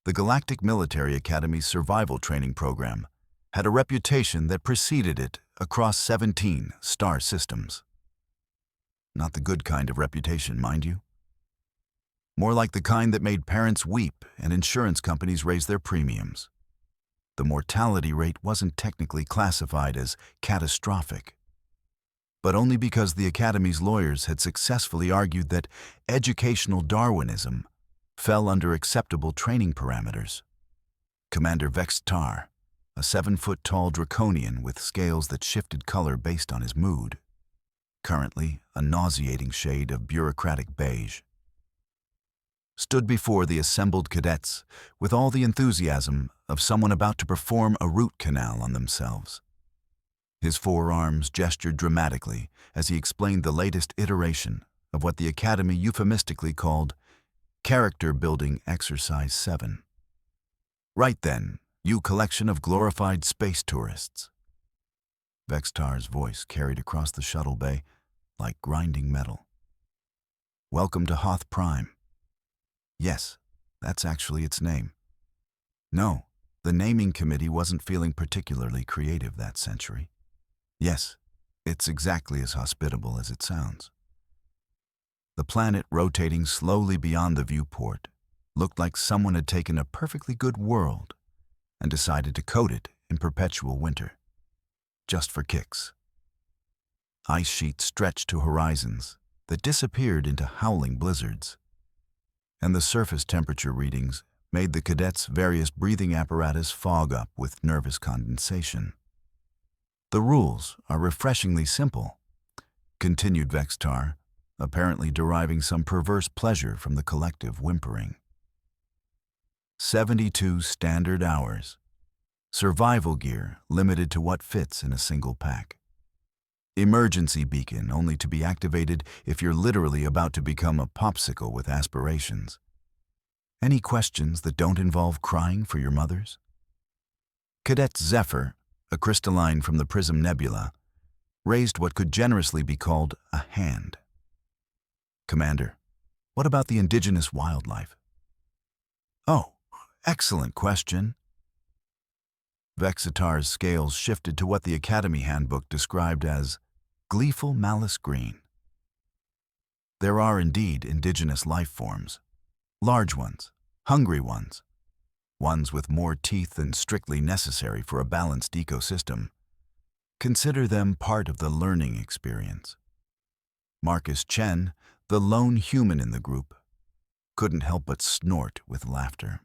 The Galactic Military Academy's survival training program had a reputation that preceded it across 17 star systems. Not the good kind of reputation, mind you. More like the kind that made parents weep and insurance companies raise their premiums. The mortality rate wasn't technically classified as catastrophic, but only because the Academy's lawyers had successfully argued that educational Darwinism fell under acceptable training parameters. Commander Vextar, a 7-foot-tall draconian with scales that shifted color based on his mood, currently a nauseating shade of bureaucratic beige, stood before the assembled cadets with all the enthusiasm of someone about to perform a root canal on themselves. His forearms gestured dramatically as he explained the latest iteration of what the Academy euphemistically called Character Building Exercise 7. Right then, you collection of glorified space tourists. Vextar's voice carried across the shuttle bay like grinding metal. Welcome to Hoth Prime. Yes, that's actually its name. No, the naming committee wasn't feeling particularly creative that century. Yes, it's exactly as hospitable as it sounds. The planet rotating slowly beyond the viewport looked like someone had taken a perfectly good world and decided to coat it in perpetual winter, just for kicks. Ice sheets stretched to horizons that disappeared into howling blizzards, and the surface temperature readings made the cadets' various breathing apparatus fog up with nervous condensation. The rules are refreshingly simple, continued Vextar, apparently deriving some perverse pleasure from the collective whimpering. 72 standard hours. Survival gear limited to what fits in a single pack. Emergency beacon only to be activated if you're literally about to become a popsicle with aspirations. Any questions that don't involve crying for your mothers? Cadet Zephyr, a crystalline from the Prism Nebula, raised what could generously be called a hand. Commander, what about the indigenous wildlife? Oh, excellent question. Vexitar's scales shifted to what the Academy Handbook described as gleeful malice green. There are indeed indigenous life forms, large ones, hungry ones with more teeth than strictly necessary for a balanced ecosystem. Consider them part of the learning experience. Marcus Chen, the lone human in the group, couldn't help but snort with laughter.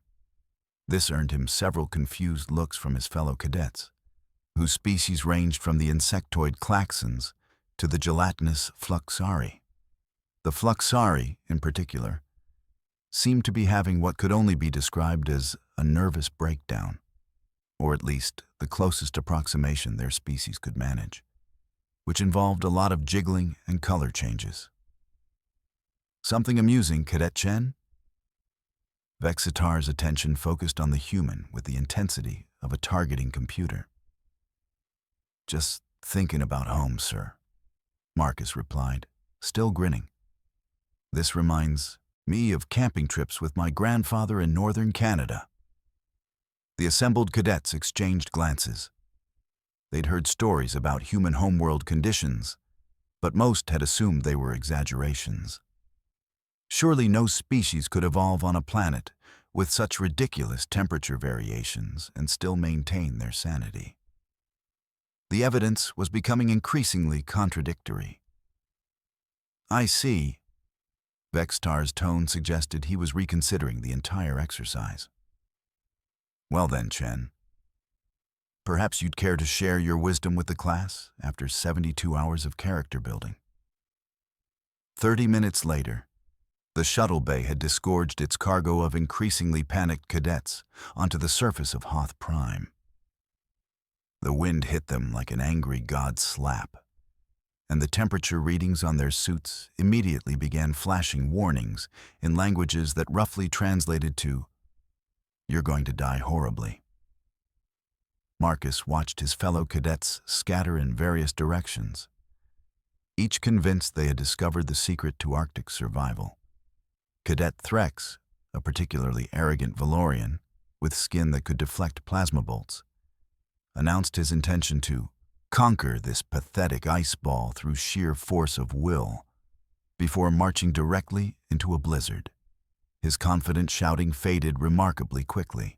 This earned him several confused looks from his fellow cadets, whose species ranged from the insectoid klaxons to the gelatinous fluxari. The fluxari, in particular, seemed to be having what could only be described as a nervous breakdown, or at least the closest approximation their species could manage, which involved a lot of jiggling and color changes. Something amusing, Cadet Chen? Vexitar's attention focused on the human with the intensity of a targeting computer. Just thinking about home, sir, Marcus replied, still grinning. This reminds me of camping trips with my grandfather in northern Canada. The assembled cadets exchanged glances. They'd heard stories about human homeworld conditions, but most had assumed they were exaggerations. Surely no species could evolve on a planet with such ridiculous temperature variations and still maintain their sanity. The evidence was becoming increasingly contradictory. I see. Vextar's tone suggested he was reconsidering the entire exercise. Well then, Chen, perhaps you'd care to share your wisdom with the class after 72 hours of character building. 30 minutes later, the shuttle bay had disgorged its cargo of increasingly panicked cadets onto the surface of Hoth Prime. The wind hit them like an angry god's slap, and the temperature readings on their suits immediately began flashing warnings in languages that roughly translated to, "You're going to die horribly." Marcus watched his fellow cadets scatter in various directions, each convinced they had discovered the secret to Arctic survival. Cadet Threx, a particularly arrogant Valorian, with skin that could deflect plasma bolts, announced his intention to conquer this pathetic ice ball through sheer force of will before marching directly into a blizzard. His confident shouting faded remarkably quickly.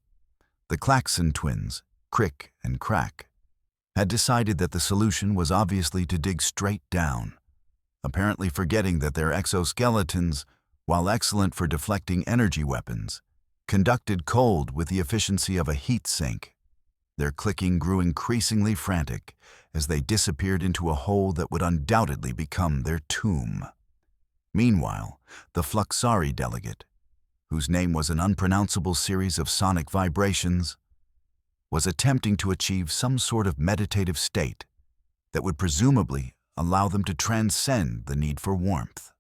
The Klaxon twins, Crick and Crack, had decided that the solution was obviously to dig straight down, apparently forgetting that their exoskeletons, while excellent for deflecting energy weapons, conducted cold with the efficiency of a heat sink. Their clicking grew increasingly frantic as they disappeared into a hole that would undoubtedly become their tomb. Meanwhile, the Fluxari delegate, whose name was an unpronounceable series of sonic vibrations, was attempting to achieve some sort of meditative state that would presumably allow them to transcend the need for warmth.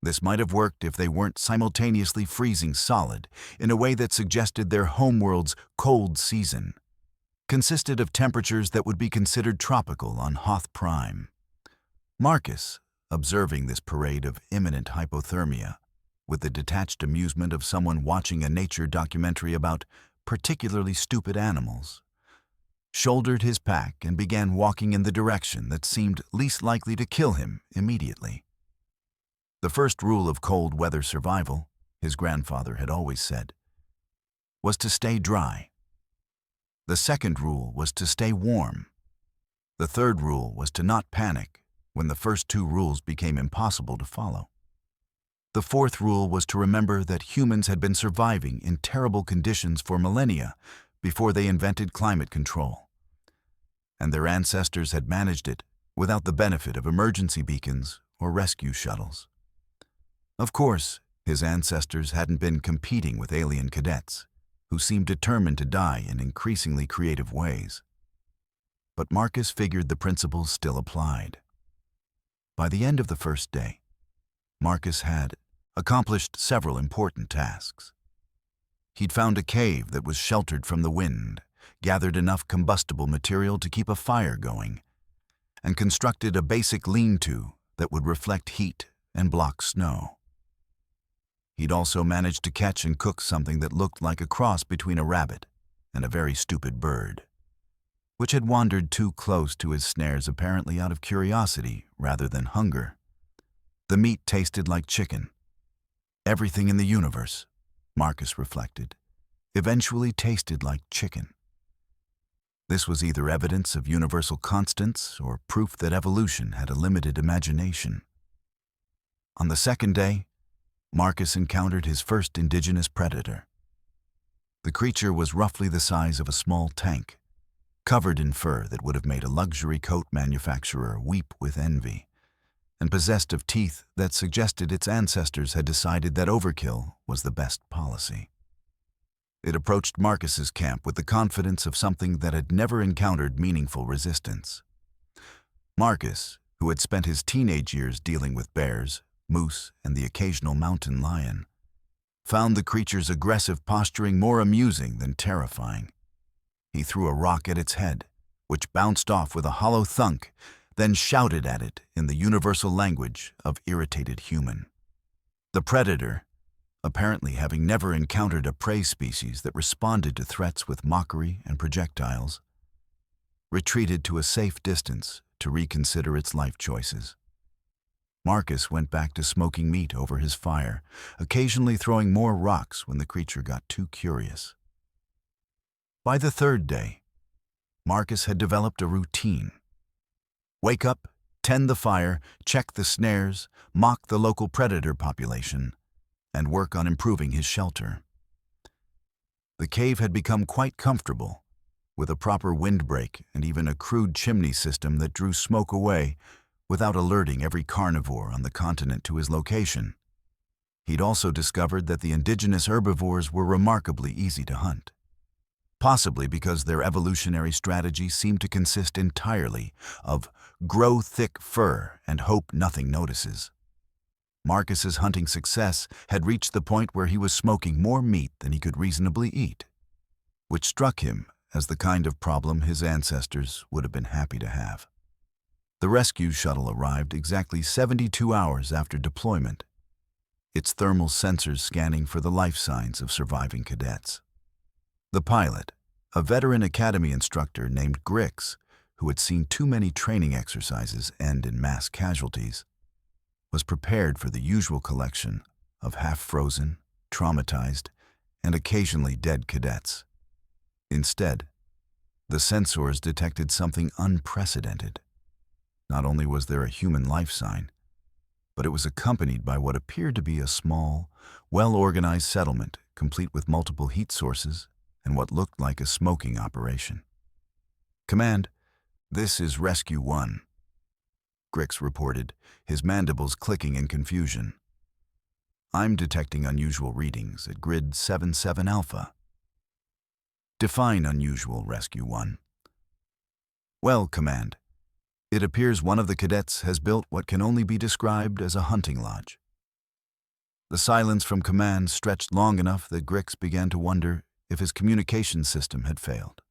This might have worked if they weren't simultaneously freezing solid in a way that suggested their homeworld's cold season consisted of temperatures that would be considered tropical on Hoth Prime. Marcus, observing this parade of imminent hypothermia with the detached amusement of someone watching a nature documentary about particularly stupid animals, shouldered his pack and began walking in the direction that seemed least likely to kill him immediately. The first rule of cold weather survival, his grandfather had always said, was to stay dry. The second rule was to stay warm. The third rule was to not panic when the first two rules became impossible to follow. The fourth rule was to remember that humans had been surviving in terrible conditions for millennia before they invented climate control, and their ancestors had managed it without the benefit of emergency beacons or rescue shuttles. Of course, his ancestors hadn't been competing with alien cadets, who seemed determined to die in increasingly creative ways. But Marcus figured the principles still applied. By the end of the first day, Marcus had accomplished several important tasks. He'd found a cave that was sheltered from the wind, gathered enough combustible material to keep a fire going, and constructed a basic lean-to that would reflect heat and block snow. He'd also managed to catch and cook something that looked like a cross between a rabbit and a very stupid bird, which had wandered too close to his snares apparently out of curiosity rather than hunger. The meat tasted like chicken. Everything in the universe, Marcus reflected, eventually tasted like chicken. This was either evidence of universal constants or proof that evolution had a limited imagination. On the second day, Marcus encountered his first indigenous predator. The creature was roughly the size of a small tank, covered in fur that would have made a luxury coat manufacturer weep with envy, and possessed of teeth that suggested its ancestors had decided that overkill was the best policy. It approached Marcus's camp with the confidence of something that had never encountered meaningful resistance. Marcus, who had spent his teenage years dealing with bears, moose, and the occasional mountain lion, found the creature's aggressive posturing more amusing than terrifying. He threw a rock at its head, which bounced off with a hollow thunk, then shouted at it in the universal language of irritated human. The predator, apparently having never encountered a prey species that responded to threats with mockery and projectiles, retreated to a safe distance to reconsider its life choices. Marcus went back to smoking meat over his fire, occasionally throwing more rocks when the creature got too curious. By the third day, Marcus had developed a routine. Wake up, tend the fire, check the snares, mock the local predator population, and work on improving his shelter. The cave had become quite comfortable, with a proper windbreak and even a crude chimney system that drew smoke away without alerting every carnivore on the continent to his location. He'd also discovered that the indigenous herbivores were remarkably easy to hunt, possibly because their evolutionary strategy seemed to consist entirely of grow thick fur and hope nothing notices. Marcus's hunting success had reached the point where he was smoking more meat than he could reasonably eat, which struck him as the kind of problem his ancestors would have been happy to have. The rescue shuttle arrived exactly 72 hours after deployment, its thermal sensors scanning for the life signs of surviving cadets. The pilot, a veteran academy instructor named Grix, who had seen too many training exercises end in mass casualties, was prepared for the usual collection of half-frozen, traumatized, and occasionally dead cadets. Instead, the sensors detected something unprecedented. Not only was there a human life sign, but it was accompanied by what appeared to be a small, well-organized settlement, complete with multiple heat sources and what looked like a smoking operation. "Command, this is Rescue 1. Grix reported, his mandibles clicking in confusion. "I'm detecting unusual readings at grid 77 Alpha. "Define unusual, Rescue 1. "Well, Command, it appears one of the cadets has built what can only be described as a hunting lodge." The silence from Command stretched long enough that Grix began to wonder if his communication system had failed.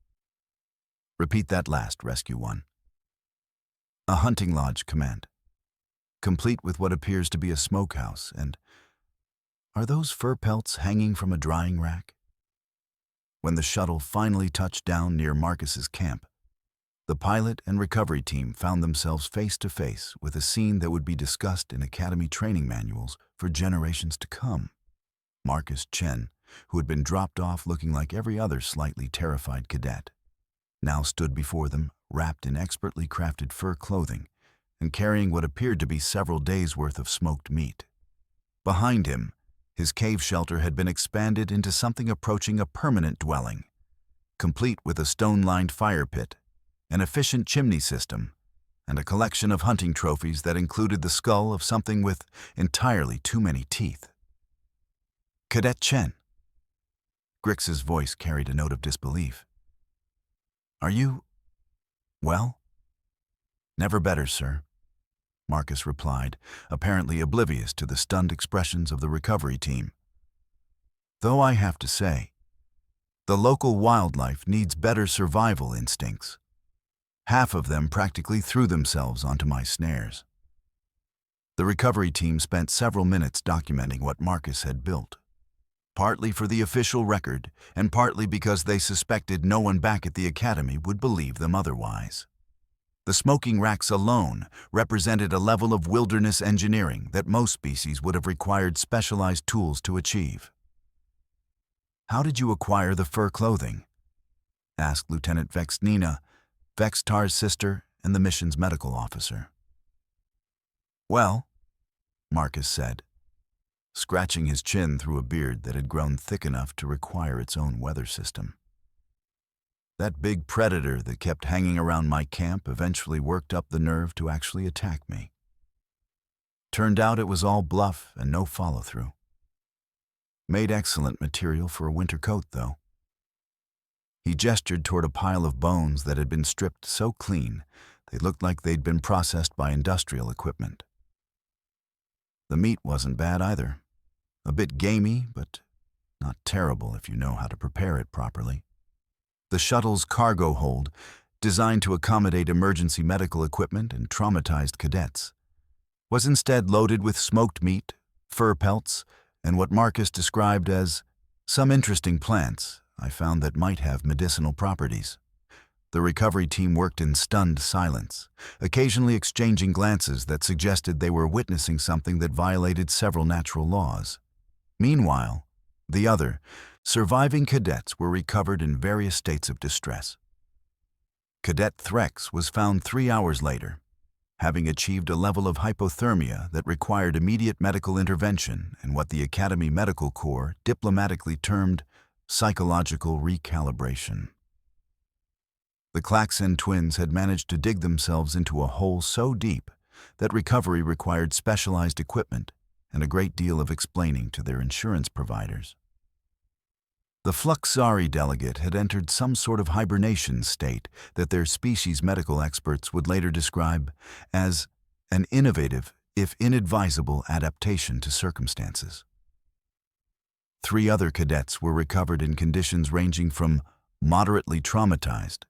"Repeat that last, Rescue 1. "A hunting lodge, Command. Complete with what appears to be a smokehouse, and are those fur pelts hanging from a drying rack?" When the shuttle finally touched down near Marcus's camp, the pilot and recovery team found themselves face to face with a scene that would be discussed in academy training manuals for generations to come. Marcus Chen, who had been dropped off looking like every other slightly terrified cadet, now stood before them wrapped in expertly crafted fur clothing and carrying what appeared to be several days' worth of smoked meat. Behind him, his cave shelter had been expanded into something approaching a permanent dwelling, complete with a stone-lined fire pit, an efficient chimney system, and a collection of hunting trophies that included the skull of something with entirely too many teeth. "Cadet Chen." Grix's voice carried a note of disbelief. "Are you, well?" "Never better, sir," Marcus replied, apparently oblivious to the stunned expressions of the recovery team. "Though I have to say, the local wildlife needs better survival instincts. Half of them practically threw themselves onto my snares." The recovery team spent several minutes documenting what Marcus had built, partly for the official record and partly because they suspected no one back at the academy would believe them otherwise. The smoking racks alone represented a level of wilderness engineering that most species would have required specialized tools to achieve. "How did you acquire the fur clothing?" asked Lieutenant Vexnina, Vextar's sister and the mission's medical officer. "Well," Marcus said, scratching his chin through a beard that had grown thick enough to require its own weather system. "That big predator that kept hanging around my camp eventually worked up the nerve to actually attack me. Turned out it was all bluff and no follow-through. Made excellent material for a winter coat, though." He gestured toward a pile of bones that had been stripped so clean they looked like they'd been processed by industrial equipment. The meat wasn't bad either. A bit gamey, but not terrible if you know how to prepare it properly. The shuttle's cargo hold, designed to accommodate emergency medical equipment and traumatized cadets, was instead loaded with smoked meat, fur pelts, and what Marcus described as some interesting plants I found that might have medicinal properties. The recovery team worked in stunned silence, occasionally exchanging glances that suggested they were witnessing something that violated several natural laws. Meanwhile, the other, surviving cadets were recovered in various states of distress. Cadet Threx was found 3 hours later, having achieved a level of hypothermia that required immediate medical intervention and what the Academy Medical Corps diplomatically termed psychological recalibration. The Klaxon twins had managed to dig themselves into a hole so deep that recovery required specialized equipment and a great deal of explaining to their insurance providers. The Fluxari delegate had entered some sort of hibernation state that their species medical experts would later describe as an innovative, if inadvisable, adaptation to circumstances. 3 other cadets were recovered in conditions ranging from moderately traumatized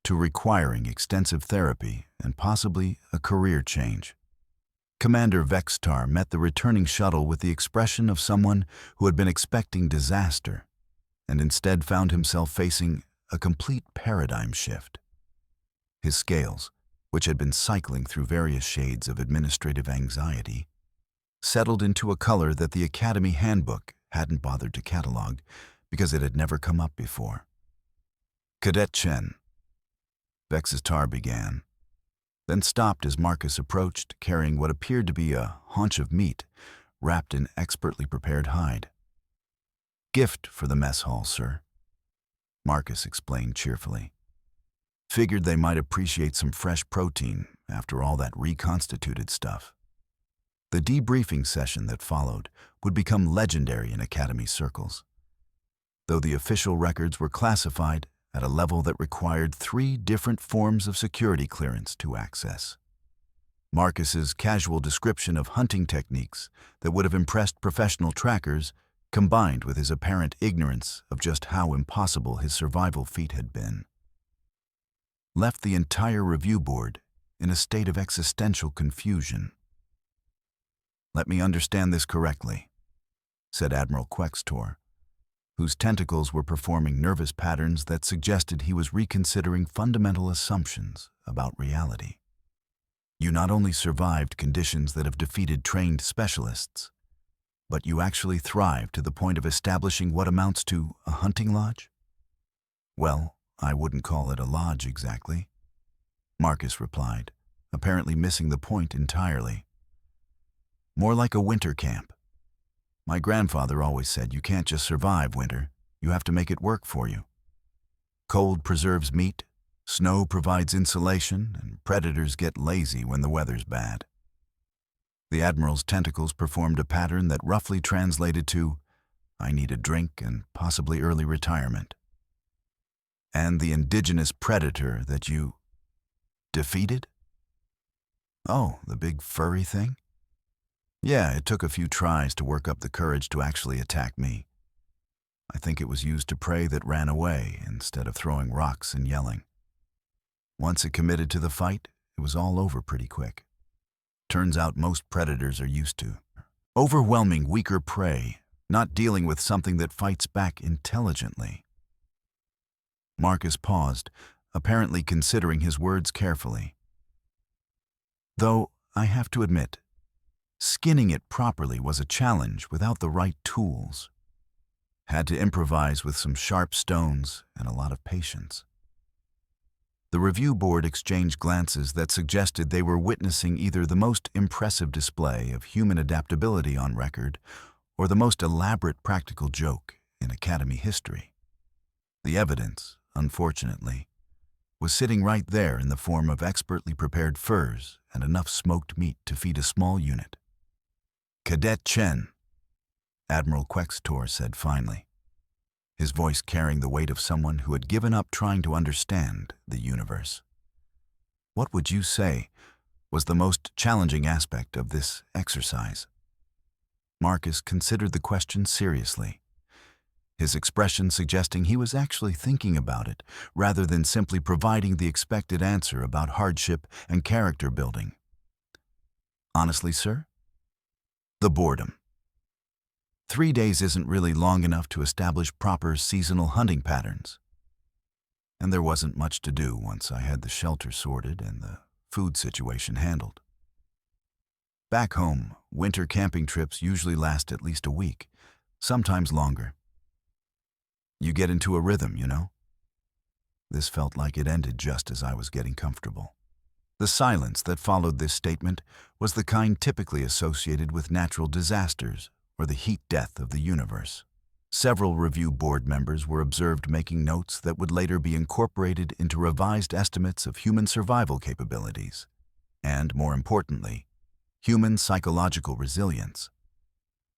to requiring extensive therapy and possibly a career change. Commander Vextar met the returning shuttle with the expression of someone who had been expecting disaster and instead found himself facing a complete paradigm shift. His scales, which had been cycling through various shades of administrative anxiety, settled into a color that the Academy handbook hadn't bothered to catalog because it had never come up before. Cadet Chen. Vex's tar began, then stopped as Marcus approached, carrying what appeared to be a haunch of meat wrapped in expertly prepared hide. "Gift for the mess hall, sir," Marcus explained cheerfully. "Figured they might appreciate some fresh protein after all that reconstituted stuff." The debriefing session that followed would become legendary in Academy circles, though the official records were classified at a level that required 3 different forms of security clearance to access. Marcus's casual description of hunting techniques that would have impressed professional trackers, combined with his apparent ignorance of just how impossible his survival feat had been, left the entire review board in a state of existential confusion. "Let me understand this correctly," said Admiral Quextor, whose tentacles were performing nervous patterns that suggested he was reconsidering fundamental assumptions about reality. "You not only survived conditions that have defeated trained specialists, but you actually thrived to the point of establishing what amounts to a hunting lodge?" "Well, I wouldn't call it a lodge exactly," Marcus replied, apparently missing the point entirely. "More like a winter camp. My grandfather always said you can't just survive winter, you have to make it work for you. Cold preserves meat, snow provides insulation, and predators get lazy when the weather's bad." The Admiral's tentacles performed a pattern that roughly translated to, "I need a drink and possibly early retirement." "And the indigenous predator that you defeated?" "Oh, the big furry thing? Yeah, it took a few tries to work up the courage to actually attack me. I think it was used to prey that ran away instead of throwing rocks and yelling. Once it committed to the fight, it was all over pretty quick. Turns out most predators are used to overwhelming weaker prey, not dealing with something that fights back intelligently." Marcus paused, apparently considering his words carefully. "Though, I have to admit, skinning it properly was a challenge without the right tools. Had to improvise with some sharp stones and a lot of patience." The review board exchanged glances that suggested they were witnessing either the most impressive display of human adaptability on record or the most elaborate practical joke in Academy history. The evidence, unfortunately, was sitting right there in the form of expertly prepared furs and enough smoked meat to feed a small unit. "Cadet Chen," Admiral Quextor said finally, his voice carrying the weight of someone who had given up trying to understand the universe. "What would you say was the most challenging aspect of this exercise?" Marcus considered the question seriously, his expression suggesting he was actually thinking about it rather than simply providing the expected answer about hardship and character building. "Honestly, sir? The boredom. 3 days isn't really long enough to establish proper seasonal hunting patterns. And there wasn't much to do once I had the shelter sorted and the food situation handled. Back home, winter camping trips usually last at least a week, sometimes longer. You get into a rhythm, you know? This felt like it ended just as I was getting comfortable." The silence that followed this statement was the kind typically associated with natural disasters or the heat death of the universe. Several review board members were observed making notes that would later be incorporated into revised estimates of human survival capabilities, and, more importantly, human psychological resilience.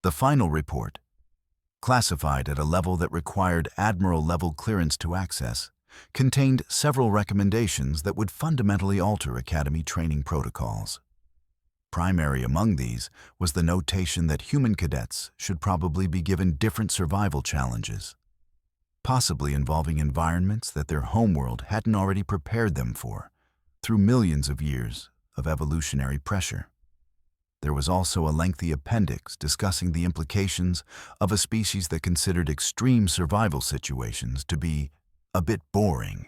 The final report, classified at a level that required Admiral-level clearance to access, contained several recommendations that would fundamentally alter Academy training protocols. Primary among these was the notation that human cadets should probably be given different survival challenges, possibly involving environments that their homeworld hadn't already prepared them for through millions of years of evolutionary pressure. There was also a lengthy appendix discussing the implications of a species that considered extreme survival situations to be a bit boring,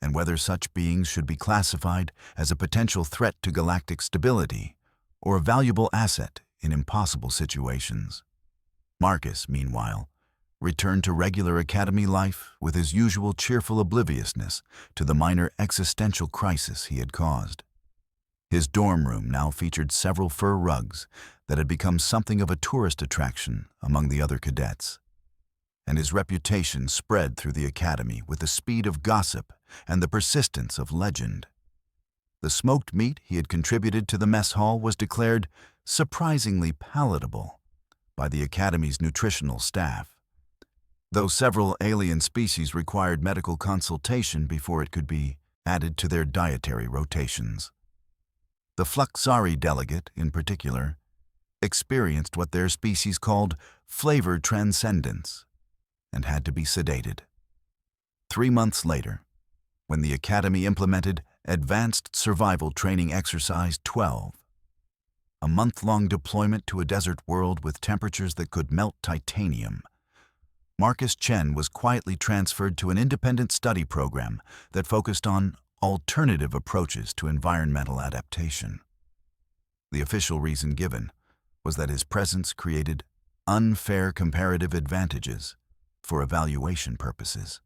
and whether such beings should be classified as a potential threat to galactic stability or a valuable asset in impossible situations. Marcus, meanwhile, returned to regular academy life with his usual cheerful obliviousness to the minor existential crisis he had caused. His dorm room now featured several fur rugs that had become something of a tourist attraction among the other cadets, and his reputation spread through the academy with the speed of gossip and the persistence of legend. The smoked meat he had contributed to the mess hall was declared surprisingly palatable by the academy's nutritional staff, though several alien species required medical consultation before it could be added to their dietary rotations. The Fluxari delegate, in particular, experienced what their species called flavor transcendence and had to be sedated. 3 months later, when the Academy implemented Advanced Survival Training Exercise 12, a month-long deployment to a desert world with temperatures that could melt titanium, Marcus Chen was quietly transferred to an independent study program that focused on alternative approaches to environmental adaptation. The official reason given was that his presence created unfair comparative advantages for evaluation purposes.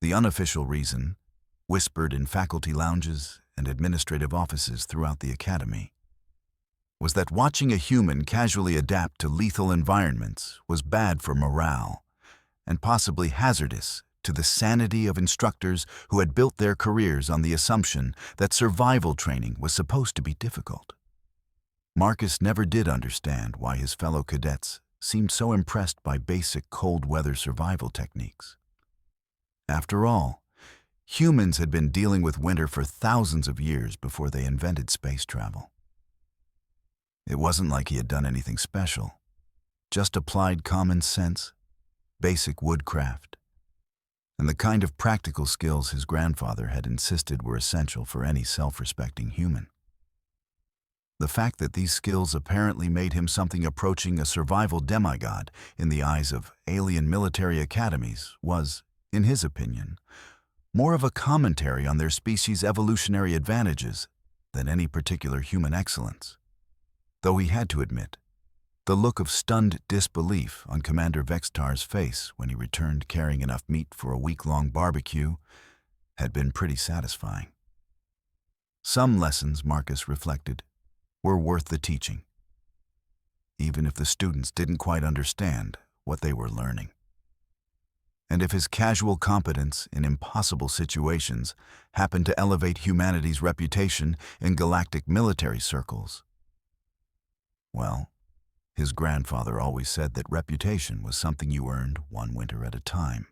The unofficial reason, whispered in faculty lounges and administrative offices throughout the academy, was that watching a human casually adapt to lethal environments was bad for morale and possibly hazardous to the sanity of instructors who had built their careers on the assumption that survival training was supposed to be difficult. Marcus never did understand why his fellow cadets seemed so impressed by basic cold weather survival techniques. After all, humans had been dealing with winter for thousands of years before they invented space travel. It wasn't like he had done anything special, just applied common sense, basic woodcraft, and the kind of practical skills his grandfather had insisted were essential for any self-respecting human. The fact that these skills apparently made him something approaching a survival demigod in the eyes of alien military academies was, in his opinion, more of a commentary on their species' evolutionary advantages than any particular human excellence. Though he had to admit, the look of stunned disbelief on Commander Vextar's face when he returned carrying enough meat for a week-long barbecue had been pretty satisfying. Some lessons, Marcus reflected, were worth the teaching, even if the students didn't quite understand what they were learning. And if his casual competence in impossible situations happened to elevate humanity's reputation in galactic military circles, well, his grandfather always said that reputation was something you earned one winter at a time.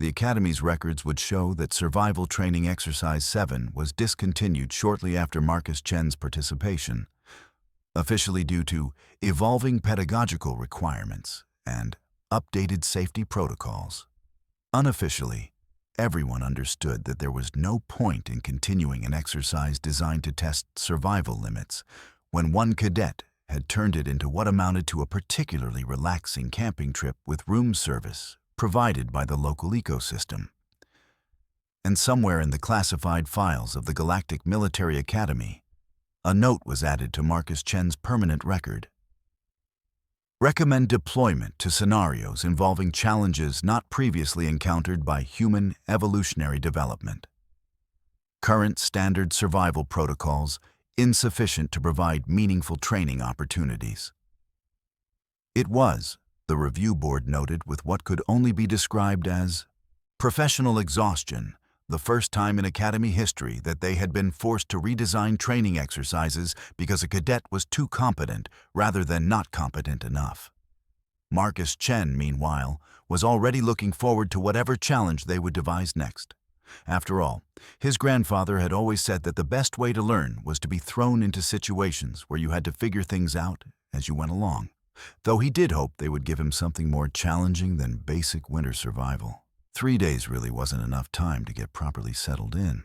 The Academy's records would show that Survival Training Exercise 7 was discontinued shortly after Marcus Chen's participation, officially due to evolving pedagogical requirements and updated safety protocols. Unofficially, everyone understood that there was no point in continuing an exercise designed to test survival limits when one cadet had turned it into what amounted to a particularly relaxing camping trip with room service provided by the local ecosystem. And somewhere in the classified files of the Galactic Military Academy, a note was added to Marcus Chen's permanent record. Recommend deployment to scenarios involving challenges not previously encountered by human evolutionary development. Current standard survival protocols insufficient to provide meaningful training opportunities. It was, the review board noted with what could only be described as professional exhaustion, the first time in Academy history that they had been forced to redesign training exercises because a cadet was too competent rather than not competent enough. Marcus Chen, meanwhile, was already looking forward to whatever challenge they would devise next. After all, his grandfather had always said that the best way to learn was to be thrown into situations where you had to figure things out as you went along, though he did hope they would give him something more challenging than basic winter survival. 3 days really wasn't enough time to get properly settled in.